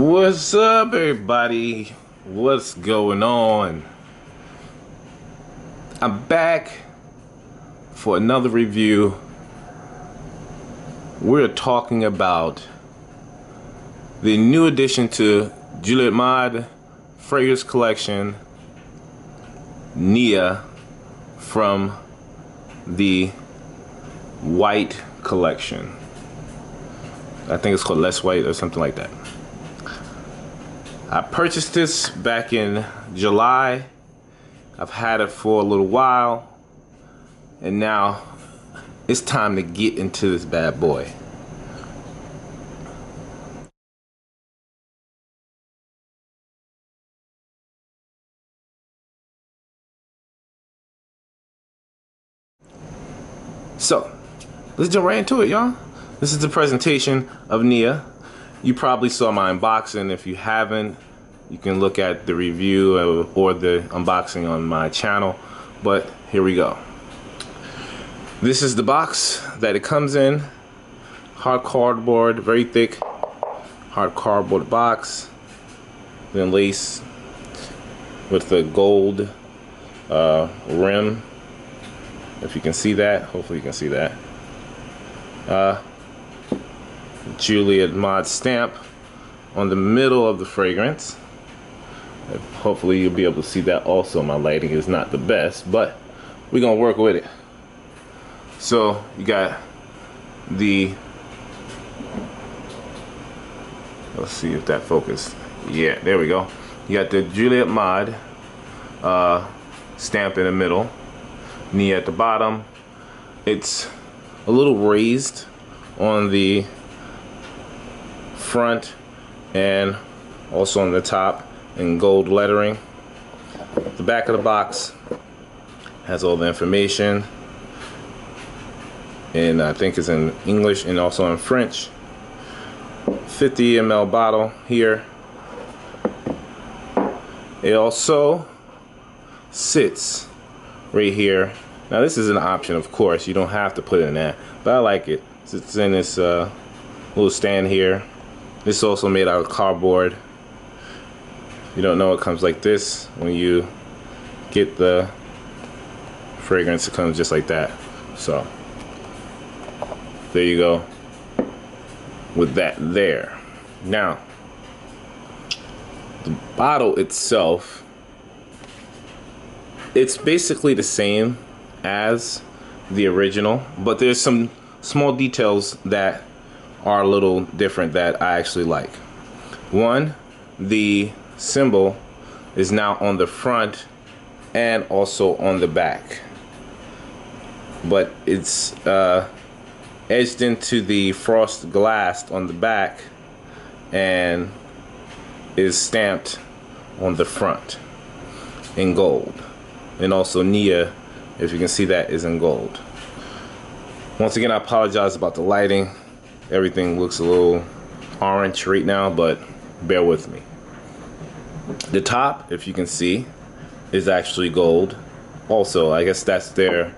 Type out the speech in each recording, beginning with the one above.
What's up, everybody? What's going on? I'm back for another review. We're talking about the new addition to Juliet Mad fragrance collection, Néa, from the White collection. I think it's called Less White or something like that. I purchased this back in July. I've had it for a little while, and now it's time to get into this bad boy. So, let's jump right into it, y'all. This is the presentation of Néa. You probably saw my unboxing. If you haven't, you can look at the review or the unboxing on my channel. But here we go. This is the box that it comes in. Hard cardboard, very thick hard cardboard box. Then lace with the gold rim. If you can see that, hopefully you can see that. Juliet Mad stamp on the middle of the fragrance. Hopefully you'll be able to see that also. My lighting is not the best, but we're gonna work with it. So you got the, let's see if that focused. Yeah, there we go. You got the Juliet Mad stamp in the middle, Néa at the bottom. It's a little raised on the front and also on the top in gold lettering. The back of the box has all the information, and I think it's in English and also in French. 50 ml bottle here. It also sits right here. Now this is an option, of course. You don't have to put it in that, but I like it. It's in this little stand here. This is also made out of cardboard. If you don't know, it comes like this. When you get the fragrance, it comes just like that. So there you go with that there. Now the bottle itself, it's basically the same as the original, but there's some small details that are a little different that I actually like. One, the symbol is now on the front and also on the back, but it's edged into the frosted glass on the back and is stamped on the front in gold. And also Néa, if you can see that, is in gold. Once again, I apologize about the lighting. Everything looks a little orange right now, but bear with me. The top, if you can see, is actually gold. Also, I guess that's their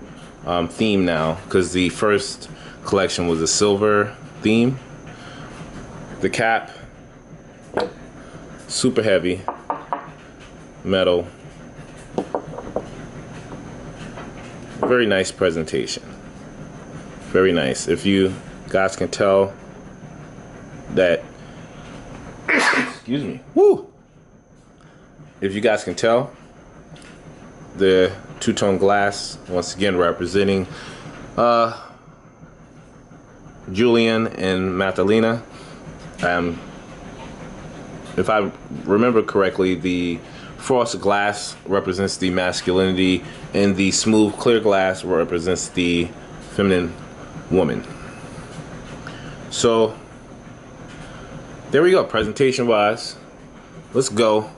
theme now, because the first collection was a silver theme. The cap, super heavy metal. Very nice presentation. Very nice. If you guys can tell that, excuse me, woo! If you guys can tell, the two-tone glass, once again representing Julian and Magdalena. If I remember correctly, the frosted glass represents the masculinity, and the smooth clear glass represents the feminine woman. So there we go, presentation wise. Let's go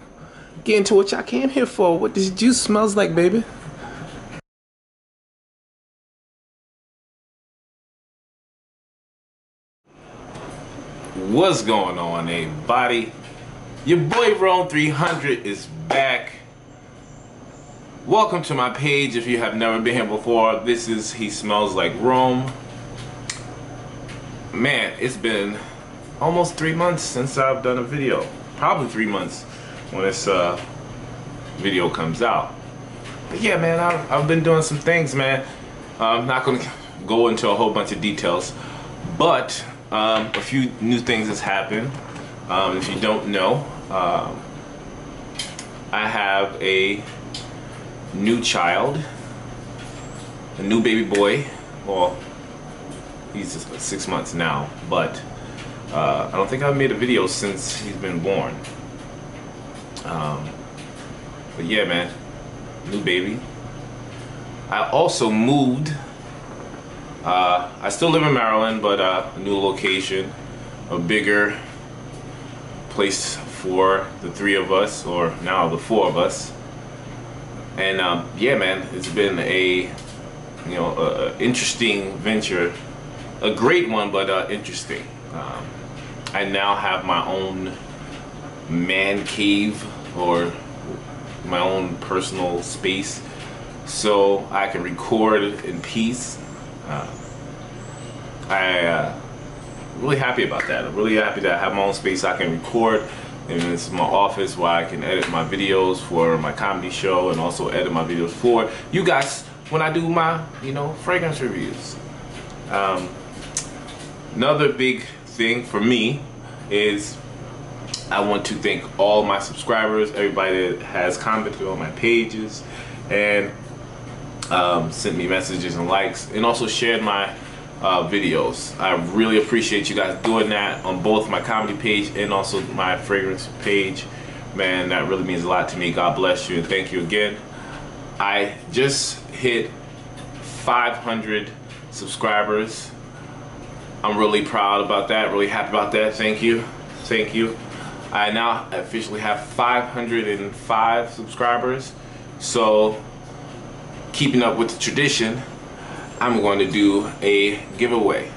get into what y'all came here for. What this juice smells like, baby. What's going on, everybody? Your boy Rome 300 is back. Welcome to my page. If you have never been here before, this is He Smells Like Rome. Man, it's been almost 3 months since I've done a video. Probably 3 months when this video comes out. But yeah, man, I've been doing some things, man. I'm not gonna go into a whole bunch of details, but a few new things has happened. If you don't know, I have a new child, a new baby boy. Well, he's just 6 months now, but I don't think I've made a video since he's been born. But yeah, man, new baby. I also moved. I still live in Maryland, but a new location, a bigger place for the 3 of us, or now the 4 of us. And yeah, man, it's been a interesting venture, a great one, but interesting. I now have my own man cave, or my own personal space, so I can record in peace. I'm really happy about that. I'm really happy that I have my own space I can record, and this is my office where I can edit my videos for my comedy show, and also edit my videos for you guys when I do my, fragrance reviews. Another big thing for me is I want to thank all my subscribers, everybody that has commented on my pages and sent me messages and likes, and also shared my videos. I really appreciate you guys doing that on both my comedy page and also my fragrance page. Man, that really means a lot to me. God bless you and thank you again. I just hit 500 subscribers. I'm really proud about that, really happy about that. Thank you. Thank you. I now officially have 505 subscribers. So, keeping up with the tradition, I'm going to do a giveaway.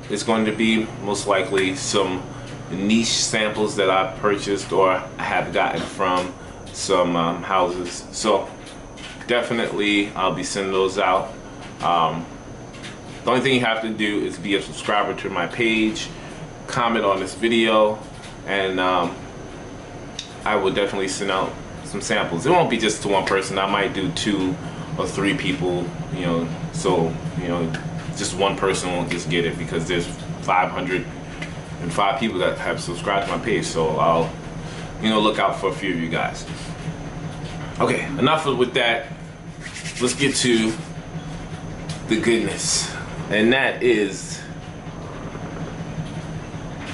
It's going to be most likely some niche samples that I purchased or I have gotten from some houses. So definitely I'll be sending those out. The only thing you have to do is be a subscriber to my page, comment on this video, and I will definitely send out some samples. It won't be just to one person. I might do 2 or 3 people, so just one person won't just get it, because there's 505 people that have subscribed to my page. So I'll look out for a few of you guys. Okay, enough with that. Let's get to the goodness, and that is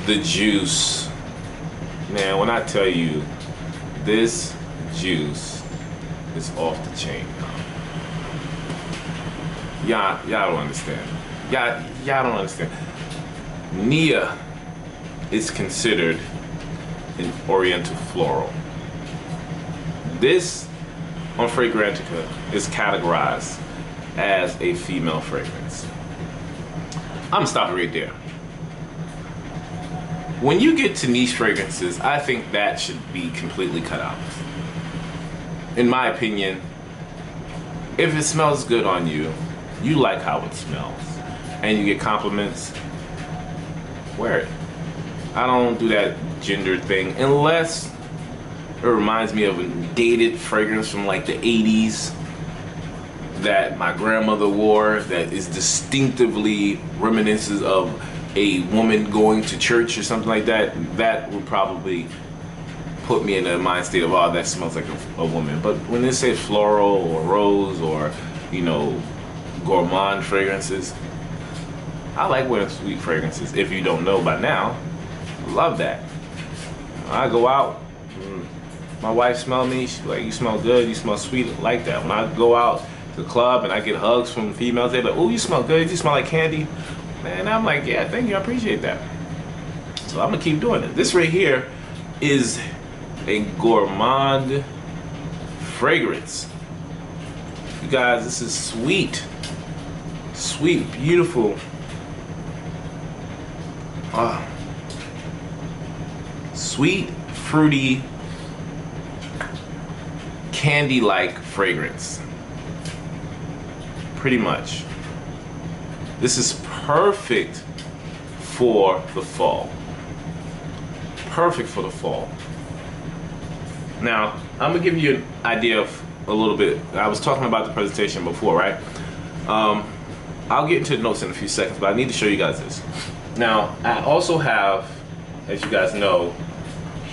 the juice. Man, when I tell you, this juice is off the chain. Y'all don't understand. Y'all don't understand. Néa is considered an oriental floral. This on Fragrantica is categorized as a female fragrance. I'm gonna stop it right there. When you get to niche fragrances, I think that should be completely cut out. In my opinion, if it smells good on you, you like how it smells, and you get compliments, wear it. I don't do that gender thing unless it reminds me of a dated fragrance from like the 80s that my grandmother wore that is distinctively reminiscent of a woman going to church or something like that. That would probably put me in a mind state of, oh, that smells like a woman. But when they say floral or rose or gourmand fragrances, I like wearing sweet fragrances. If you don't know by now, love that. When I go out, my wife smells me, she's like, you smell good, you smell sweet, like that. When I go out to the club and I get hugs from females, they're like, oh, you smell good, you smell like candy. Man, I'm like, yeah, thank you, I appreciate that. So I'm gonna keep doing it. This right here is a gourmand fragrance. You guys, this is sweet. Sweet, beautiful. Sweet, fruity, candy-like fragrance. Pretty much. This is perfect for the fall. Perfect for the fall. Now, I'm gonna give you an idea of a little bit. I was talking about the presentation before, right? I'll get into the notes in a few seconds, but I need to show you guys this. Now, I also have, as you guys know,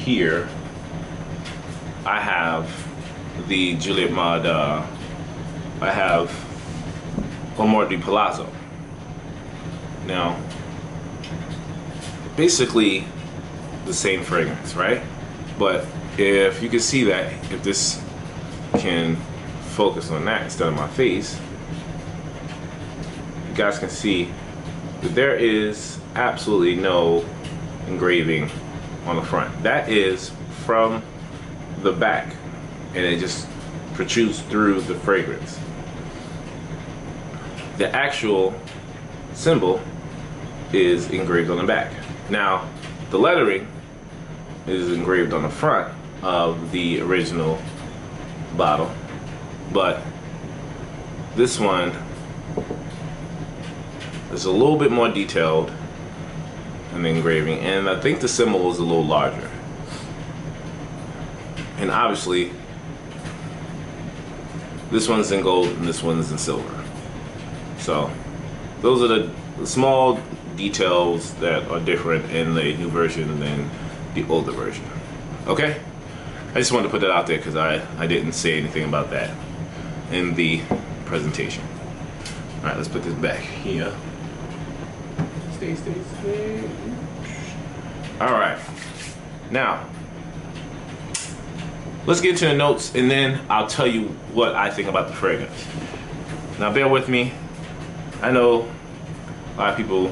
here, I have the Juliet Mod, I have Amor di Palazzo. Now, basically the same fragrance, right? But if you can see that, if this can focus on that instead of my face, you guys can see that there is absolutely no engraving on the front. That is from the back, and it just protrudes through the fragrance. The actual symbol is engraved on the back. Now, the lettering is engraved on the front of the original bottle, but this one is a little bit more detailed in the engraving, and I think the symbol is a little larger. And obviously, this one's in gold and this one's in silver. So those are the small details that are different in the new version than the older version. Okay? I just wanted to put that out there because I didn't say anything about that in the presentation. Alright, let's put this back here. Stay. Alright. Now, let's get into the notes, and then I'll tell you what I think about the fragrance. Now, bear with me. I know a lot of people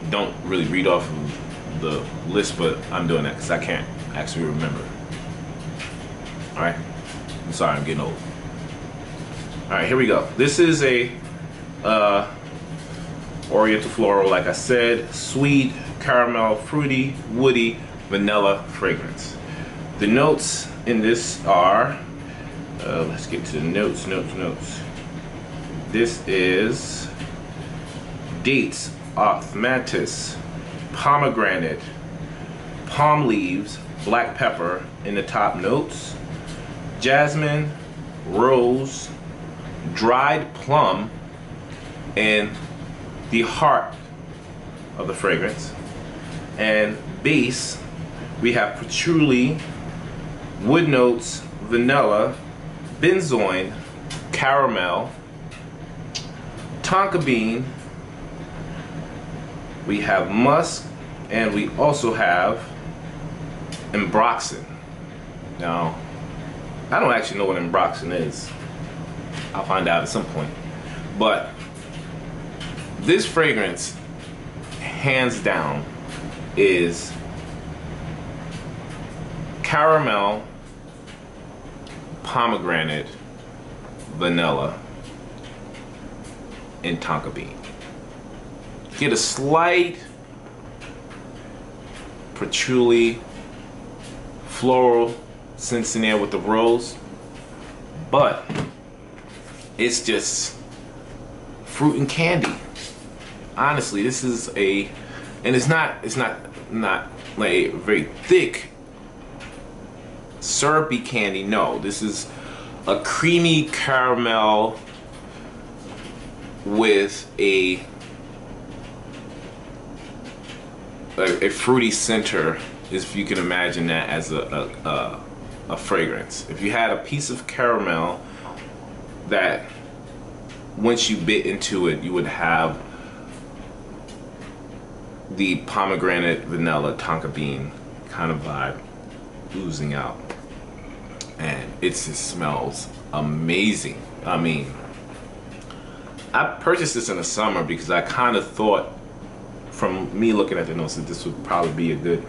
don't really read off of the list, but I'm doing that because I can't actually remember. Alright? I'm sorry, I'm getting old. Alright, here we go. This is a Oriental floral, like I said, sweet, caramel, fruity, woody, vanilla fragrance. The notes in this are, let's get to the notes. This is dates, osmanthus, pomegranate, palm leaves, black pepper in the top notes, jasmine, rose, dried plum, and the heart of the fragrance. And base, we have patchouli, wood notes, vanilla, benzoin, caramel, tonka bean, we have musk, and we also have ambroxan. Now, I don't actually know what ambroxan is. I'll find out at some point. But this fragrance, hands down, is caramel, pomegranate, vanilla, and tonka bean. Get a slight patchouli, floral scents in there with the rose, but it's just fruit and candy. Honestly, this is a, and it's not like a very thick syrupy candy. No, this is a creamy caramel with a fruity center, if you can imagine that as a fragrance. If you had a piece of caramel that once you bit into it, you would have the pomegranate, vanilla, tonka bean kind of vibe oozing out, and it just smells amazing. I mean, I purchased this in the summer because I kind of thought, from me looking at the notes, that this would probably be a good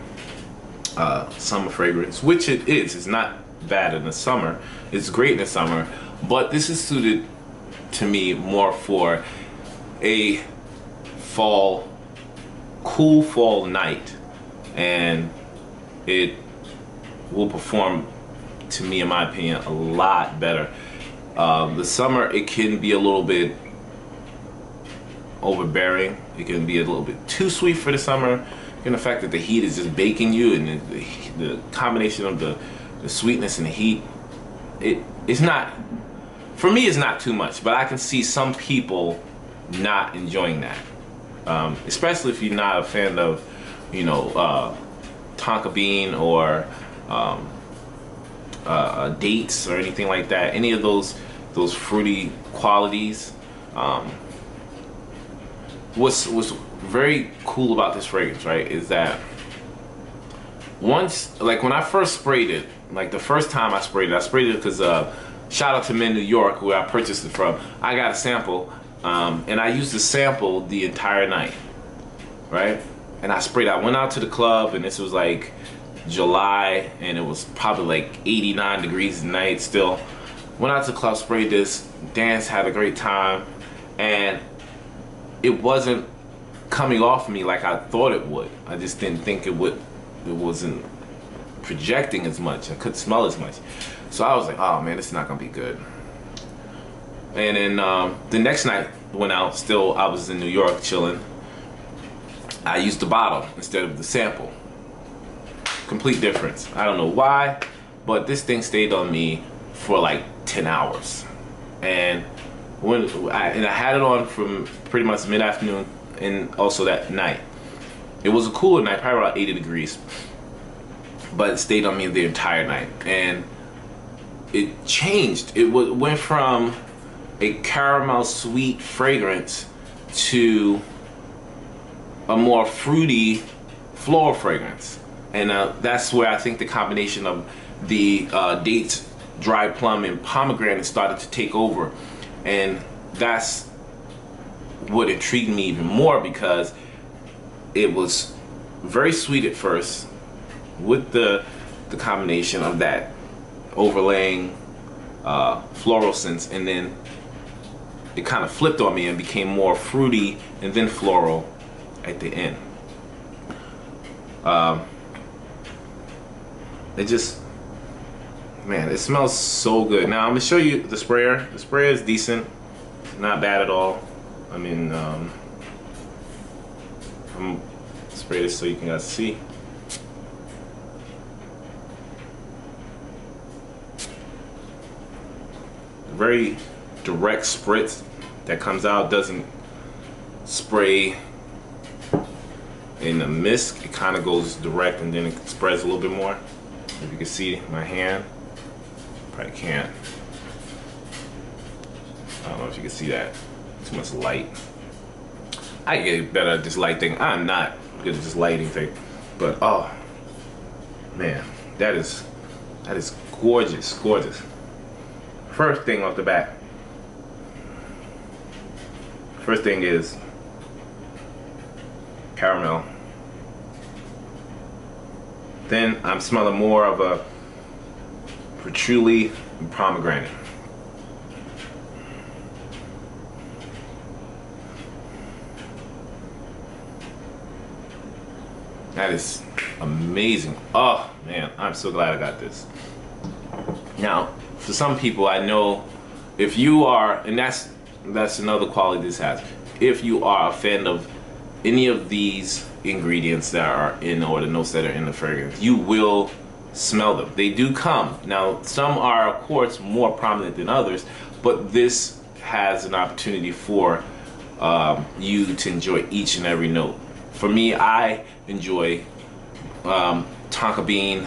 summer fragrance, which it is. It's not bad in the summer. It's great in the summer, but this is suited to me more for a fall, cool fall night, and it will perform, to me, in my opinion, a lot better. The summer, it can be a little bit overbearing. It can be a little bit too sweet for the summer. And the fact that the heat is just baking you, and the combination of the sweetness and the heat, it's not, for me, it's not too much. But I can see some people not enjoying that, especially if you're not a fan of, you know, tonka bean or dates or anything like that. Any of those fruity qualities. What's very cool about this fragrance, right, is that once, like when I first sprayed it, like the first time I sprayed it because shout out to Men New York, where I purchased it from. I got a sample, and I used the sample the entire night, right? And I sprayed. I went out to the club, and this was like July, and it was probably like 89 degrees at night still. Went out to the club, sprayed this, danced, had a great time, and it wasn't coming off me like I thought it would. I just didn't think it would. It wasn't projecting as much. I couldn't smell as much. So I was like, oh man, this is not gonna be good. And then the next night, went out, still I was in New York chilling. I used the bottle instead of the sample. Complete difference. I don't know why, but this thing stayed on me for like 10 hours. And I had it on from pretty much mid-afternoon and also that night. It was a cooler night, probably about 80 degrees, but it stayed on me the entire night. And it changed. It went from a caramel sweet fragrance to a more fruity floral fragrance. And that's where I think the combination of the dates, dried plum, and pomegranate started to take over. And that's what intrigued me even more, because it was very sweet at first with the combination of that overlaying floral scents, and then it kind of flipped on me and became more fruity and then floral at the end. It just, man, it smells so good. Now I'm gonna show you the sprayer. The sprayer is decent, not bad at all. I mean, I'm gonna spray this so you can guys see. Very direct spritz that comes out, doesn't spray in a mist. It kind of goes direct and then it spreads a little bit more. If you can see my hand, probably can't. I don't know if you can see that. Too much light. I get better at this light thing. I'm not good at this lighting thing, but oh man, that is gorgeous, gorgeous. First thing off the bat. First thing is caramel. Then I'm smelling more of a patchouli and pomegranate. That is amazing. Oh man, I'm so glad I got this. Now, for some people, I know if you are, and that's another quality this has, if you are a fan of any of these ingredients that are in, or the notes that are in the fragrance, you will smell them. They do come. Now, some are, of course, more prominent than others, but this has an opportunity for you to enjoy each and every note. For me, I enjoy tonka bean,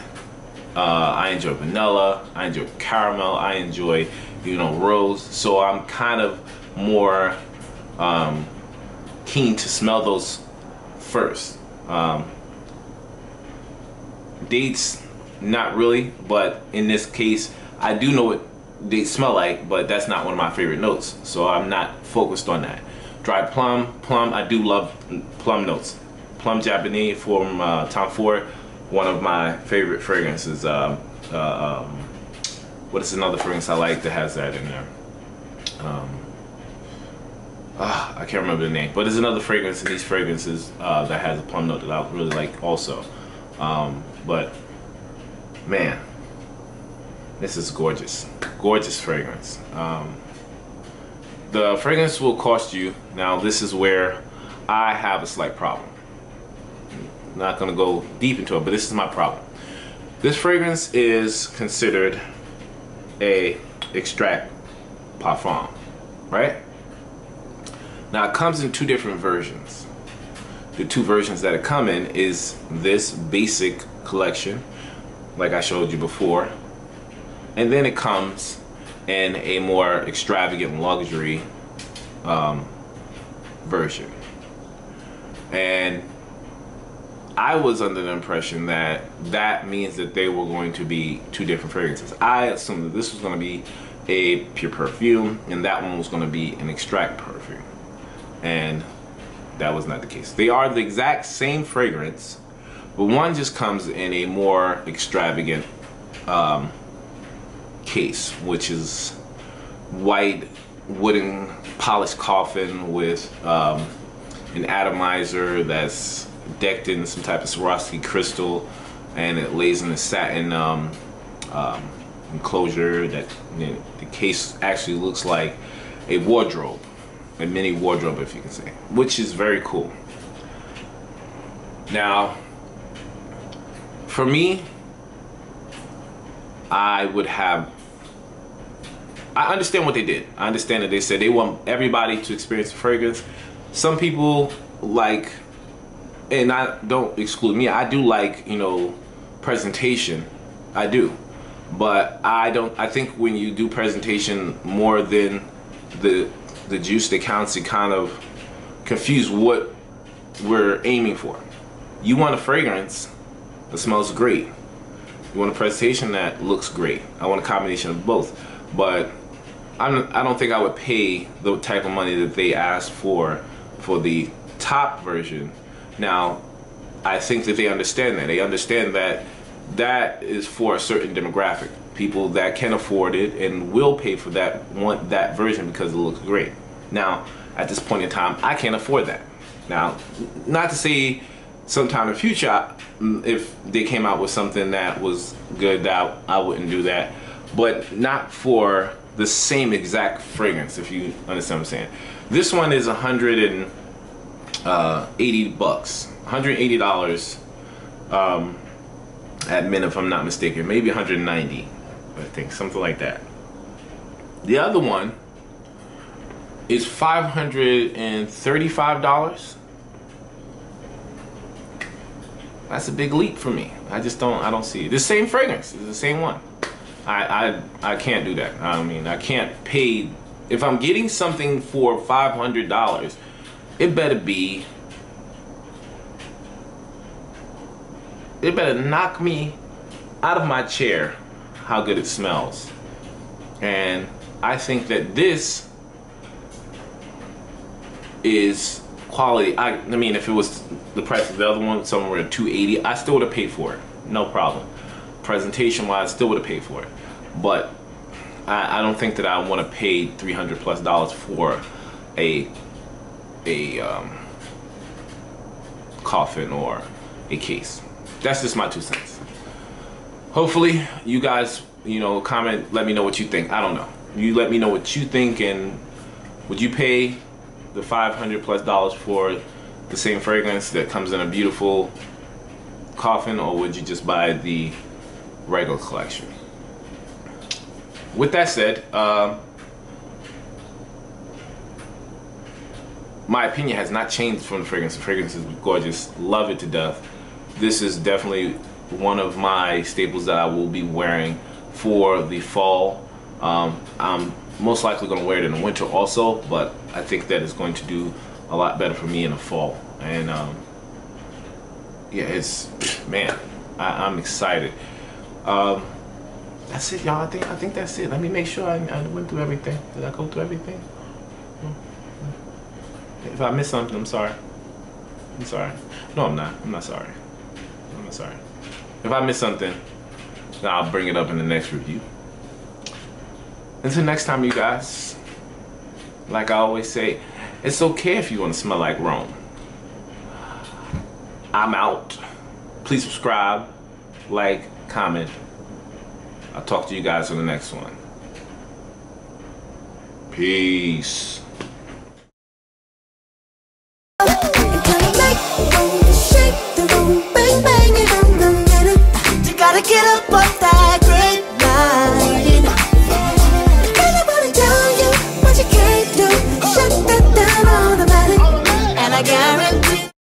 I enjoy vanilla, I enjoy caramel, I enjoy, you know, rose. So I'm kind of more keen to smell those first. Dates, not really, but in this case, I do know what they smell like, but that's not one of my favorite notes, so I'm not focused on that. Dried plum, I do love plum notes. Plum Japanese from Tom Ford, one of my favorite fragrances. What is another fragrance I like that has that in there? I can't remember the name, but there's another fragrance in these fragrances that has a plum note that I really like also. But man, this is gorgeous, gorgeous fragrance. The fragrance will cost you. Now this is where I have a slight problem. I'm not gonna go deep into it, but this is my problem. This fragrance is considered a extract parfum, right? Now it comes in two different versions. The two versions that it come in is this basic collection, like I showed you before, and then it comes in a more extravagant luxury version. And I was under the impression that that means that they were going to be two different fragrances. I assumed that this was going to be a pure perfume and that one was going to be an extract perfume, and that was not the case. They are the exact same fragrance, but one just comes in a more extravagant case, which is white wooden polished coffin with an atomizer that's decked in some type of Swarovski crystal, and it lays in a satin enclosure that, you know, the case actually looks like a wardrobe, a mini wardrobe, if you can say, which is very cool. Now, for me, I understand what they did. I understand that they said they want everybody to experience the fragrance. Some people like, and I don't exclude me, I do like, you know, presentation. I do. But I think when you do presentation more than the juice that counts, it kind of confuse what we're aiming for. You want a fragrance that smells great. You want a presentation that looks great. I want a combination of both. But I don't think I would pay the type of money that they asked for the top version. Now, I think that they understand that. They understand that that is for a certain demographic. People that can afford it and will pay for that want that version because it looks great. Now, at this point in time, I can't afford that. Now, not to say sometime in the future, if they came out with something that was good, that I wouldn't do that. But not for the same exact fragrance, if you understand what I'm saying. This one is $180, $180 at mint, if I'm not mistaken, maybe 190, I think, something like that. The other one is $535. That's a big leap for me. I don't see it. The same fragrance, it's the same one. I can't do that. I mean, I can't pay. If I'm getting something for $500, it better knock me out of my chair how good it smells. And I think that this is quality. I mean, if it was the price of the other one, somewhere at $280, I still would have paid for it, no problem. Presentation wise, still would have paid for it. But I don't think that I want to pay $300+ for a coffin or a case. That's just my 2 cents. Hopefully you guys, you know, comment, let me know what you think. I don't know. You let me know what you think, and would you pay the $500+ for the same fragrance that comes in a beautiful coffin, or would you just buy the regular collection? With that said, my opinion has not changed from the fragrance. The fragrance is gorgeous. Love it to death. This is definitely one of my staples that I will be wearing for the fall. I'm most likely going to wear it in the winter also, but I think that it's going to do a lot better for me in the fall. And yeah, it's, man, I'm excited. That's it, y'all. I think that's it. Let me make sure I went through everything. Did I go through everything? If I missed something, I'm sorry. I'm sorry. No, I'm not. I'm not sorry. I'm not sorry. If I missed something, then I'll bring it up in the next review. Until next time, you guys, like I always say, it's okay if you want to smell like Rome. I'm out. Please subscribe, like, comment. I'll talk to you guys on the next one. Peace.